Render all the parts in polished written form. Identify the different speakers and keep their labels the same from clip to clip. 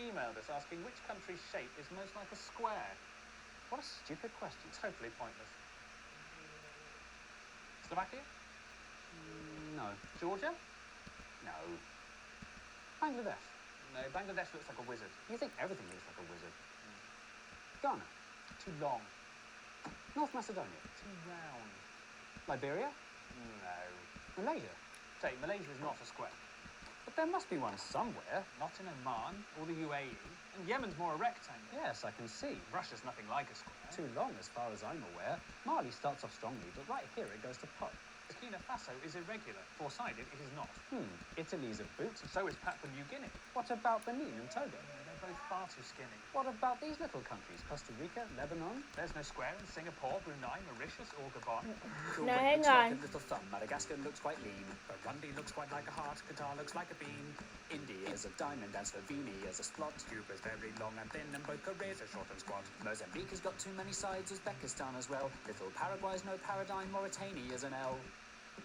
Speaker 1: emailed us asking which country's shape is most like a square.
Speaker 2: What a stupid question.
Speaker 1: Totally pointless. Slovakia?
Speaker 2: No.
Speaker 1: Georgia?
Speaker 2: No. Bangladesh?
Speaker 1: No, Bangladesh looks like a wizard.
Speaker 2: You think everything looks like a wizard. Ghana?
Speaker 1: Too long.
Speaker 2: North Macedonia?
Speaker 1: Too round.
Speaker 2: Liberia?
Speaker 1: No.
Speaker 2: Malaysia?
Speaker 1: Say, Malaysia is not a square.
Speaker 2: But there must be one somewhere.
Speaker 1: Not in Oman or the UAE. And Yemen's more a rectangle.
Speaker 2: Yes, I can see.
Speaker 1: Russia's nothing like a square.
Speaker 2: Too long, as far as I'm aware. Mali starts off strongly, but right here it goes to pot.
Speaker 1: Burkina Faso is irregular. Four-sided, it is not.
Speaker 2: Italy's a boot.
Speaker 1: So is Papua New Guinea.
Speaker 2: What about Benin and Togo?
Speaker 1: They're both far too skinny.
Speaker 2: What about these little countries? Costa Rica, Lebanon?
Speaker 1: There's no square in Singapore, Brunei, Mauritius, or Gabon.
Speaker 3: No, hang on.
Speaker 4: Little thumb. Madagascar looks quite lean. Burundi looks quite like a heart. Qatar looks like a bean. India is a diamond and Slovenia is a splot. Cuba's very long and thin and both Koreas are short and squat. Mozambique has got too many sides, Uzbekistan as well. Little Paraguay's no paradigm, Mauritania is an L.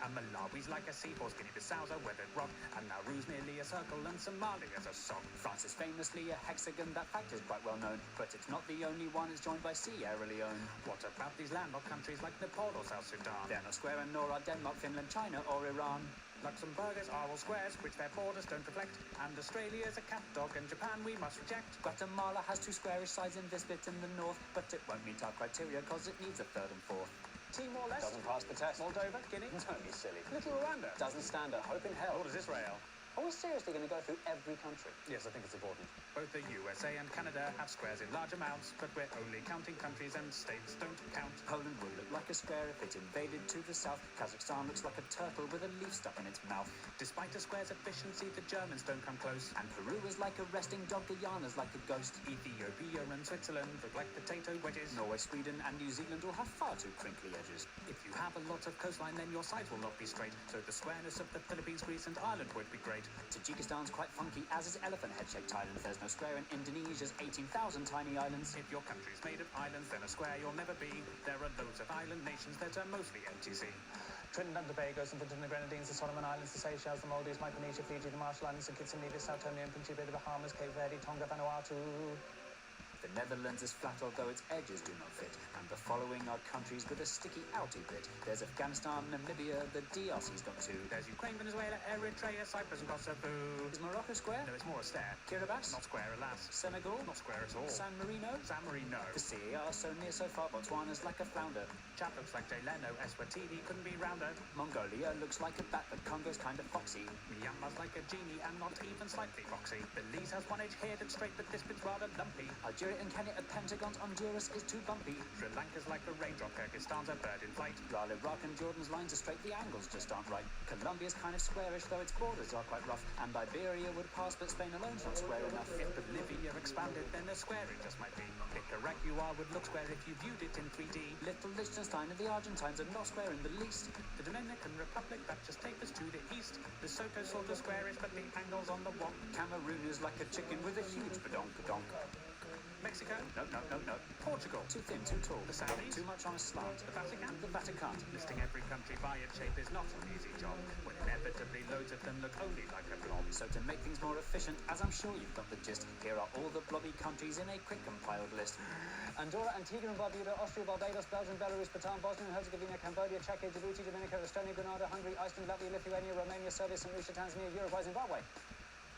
Speaker 4: And Malawi's like a seahorse, Guinea-Bissau's a weathered rock, and Nauru's nearly a circle, and Somalia's a sock. France is famously a hexagon, that fact is quite well known, but it's not the only one, it's joined by Sierra Leone. What about these landlocked countries like Nepal or South Sudan? They're no square, and nor are Denmark, Finland, China, or Iran. Luxembourgers are all squares, which their borders don't reflect, and Australia's a cat dog, and Japan we must reject. Guatemala has two squarish sides in this bit in the north, but it won't meet our criteria, cause it needs a third and fourth.
Speaker 1: Timor-Leste?
Speaker 2: Doesn't pass the test.
Speaker 1: Moldova? Guinea?
Speaker 2: Don't be silly.
Speaker 1: Little Rwanda?
Speaker 2: Doesn't stand a hope in hell.
Speaker 1: What is Israel?
Speaker 2: Are we seriously going to go through every country?
Speaker 4: Yes, I think it's important. Both the USA and Canada have squares in large amounts, but we're only counting countries and states don't count. Poland would look like a square if it invaded to the south. Kazakhstan looks like a turtle with a leaf stuck in its mouth. Despite a square's efficiency, the Germans don't come close. And Peru is like a resting dog, Guyana's like a ghost. Ethiopia and Switzerland look like potato wedges. Norway, Sweden and New Zealand all have far too crinkly edges. If you have a lot of coastline, then your sides will not be straight, so the squareness of the Philippines, Greece and Ireland would be great. Tajikistan's quite funky, as is elephant head-shaped Thailand. There's no square in Indonesia's 18,000 tiny islands. If your country's made of islands, then a square you'll never be. There are loads of island nations that are mostly MTC.
Speaker 1: Trinidad and Tobago, St. Vincent and the Grenadines, the Solomon Islands, the Seychelles, the Maldives, Micronesia, Fiji, the Marshall Islands, St. Kitts and Nevis, Sao Tome and Principe, the Bahamas, Cape Verde, Tonga, Vanuatu.
Speaker 4: The Netherlands is flat, although its edges do not fit. And the following are countries with a sticky outy bit. There's Afghanistan, Namibia, the DRC's got two. There's Ukraine, Venezuela, Eritrea, Cyprus and Kosovo. Is Morocco square? No, it's more a stare. Kiribati? Not square, alas. Senegal? Not square at all. San Marino? San Marino. The sea are so near, so far. Botswana's like a flounder. Chad looks like Jay Leno. Eswatini couldn't be rounder. Mongolia looks like a bat, but Congo's kind of foxy. Myanmar's like a genie and not even slightly foxy. Belize has one edge here that's straight, but this bit's rather lumpy. Algeria and Kenya are pentagons. Honduras is too bumpy. Sri Lanka's like a raindrop. Kyrgyzstan's a bird in flight. While Iraq and Jordan's lines are straight, the angles just aren't right. Colombia's kind of squarish, though its borders are quite rough. And Iberia would pass, but Spain alone's not square enough. If Bolivia expanded, then a square it just might be. Nicaragua would look square if you viewed it in 3D. Little Liechtenstein and the Argentines are not square in the least. The Dominican Republic, that just tapers to the east. Lesotho sort of squarish, but the angles on the wonk. Cameroon is like a chicken with a huge badonk-badonk. Mexico? No. Portugal? Too thin, too tall. The Saudis? Too much on a slant. The Vatican? The Vatican. Listing every country by its shape is not an easy job, when inevitably loads of them look only like a blob. So to make things more efficient, as I'm sure you've got the gist, here are all the blobby countries in a quick compiled list.
Speaker 2: Andorra, Antigua and Barbuda, Austria, Barbados, Belgium, Belarus, Bhutan, Bosnia and Herzegovina, Cambodia, Czechia, Djibouti, Dominica, Estonia, Grenada, Hungary, Iceland, Latvia, Lithuania, Romania, Serbia, St. Lucia, Tanzania, Uruguay, Zimbabwe.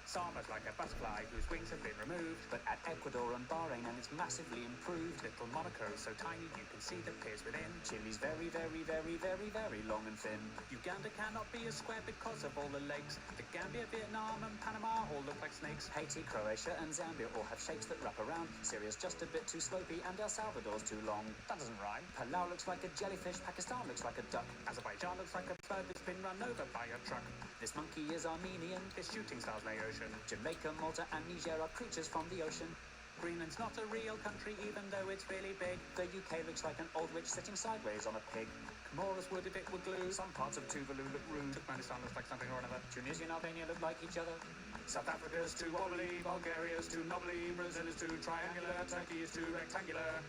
Speaker 4: Sama's like a butterfly whose wings have been removed. But at Ecuador and Bahrain, and it's massively improved. Little Monaco, so tiny you can see the piers within. Chile's very, very, very, very, very long and thin. Uganda cannot be a square because of all the legs. The Gambia, Vietnam and Panama all look like snakes. Haiti, Croatia and Zambia all have shapes that wrap around. Syria's just a bit too slopey and El Salvador's too long.
Speaker 1: That doesn't rhyme.
Speaker 4: Palau looks like a jellyfish, Pakistan looks like a duck. Azerbaijan looks like a bird that's been run over by a truck. This monkey is Armenian, his shooting stars Laotian. Jamaica, Malta and Niger are creatures from the ocean. Greenland's not a real country even though it's really big. The UK looks like an old witch sitting sideways on a pig. Comoros would if it were glue. Some parts of Tuvalu look rude. Turkmenistan looks like something or another. Tunisia and Albania look like each other. South Africa's too wobbly, Bulgaria's too knobbly, Brazil is too triangular, Turkey is too rectangular.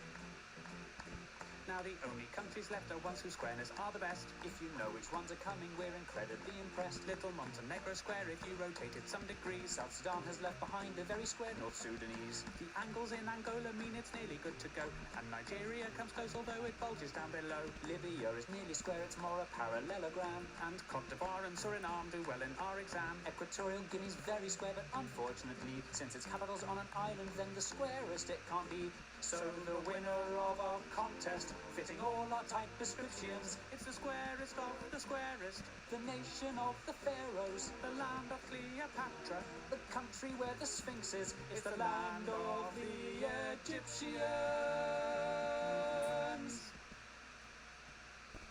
Speaker 4: Now the only countries left are ones whose squareness are the best. If you know which ones are coming, we're incredibly impressed. Little Montenegro square if you rotate it some degrees. South Sudan has left behind a very square North Sudanese. The angles in Angola mean it's nearly good to go, and Nigeria comes close although it bulges down below. Libya is nearly square, it's more a parallelogram. And Cote d'Ivoire and Suriname do well in our exam. Equatorial Guinea's very square, but unfortunately, since its capital's on an island, then the squarest it can't be. So the winner of our contest, fitting all our type descriptions, it's the squarest of the squarest. The nation of the pharaohs, the land of Cleopatra, the country where the Sphinx is, it's the land of the Egyptians.